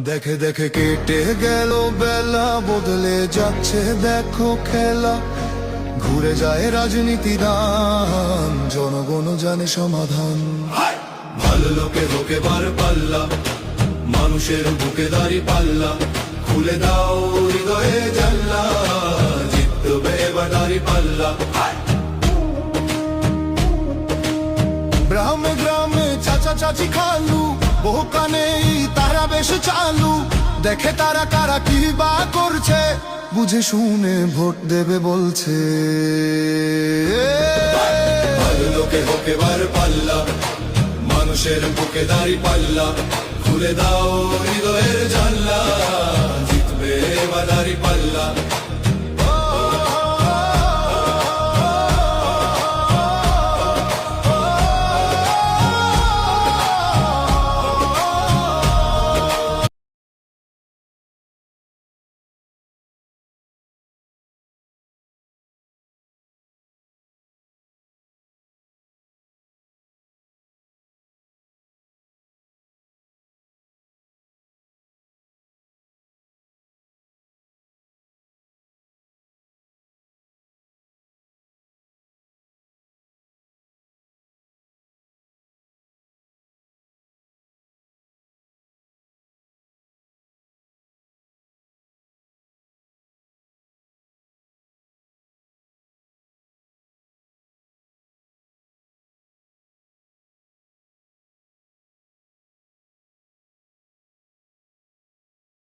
দেখে দেখে কেটে গেল বেলা, বদলে যাচ্ছে দেখো খেলা। ঘুরে যায় রাজনীতি দান, জনগণ জানে সমাধান। ভালো লোকে হোক এবার পাল্লা, মানুষের বুকে দাঁড়ি পাল্লা। খুলে দাও হৃদয়ে জানলা, জিতবে এবার দাঁড়ি পাল্লা। গ্রামে গ্রামে চাচা চাচি খালু, বহু কানেই তারা বেশ চালু। দেখে তারা কারা কি বা করছে, বুঝে শুনে ভোট দেবে বলছে। ভালো লোকে হোক এবার পাল্লা, মানুষের বুকে দাঁড়ি পাল্লা। খুলে দাও হৃদয়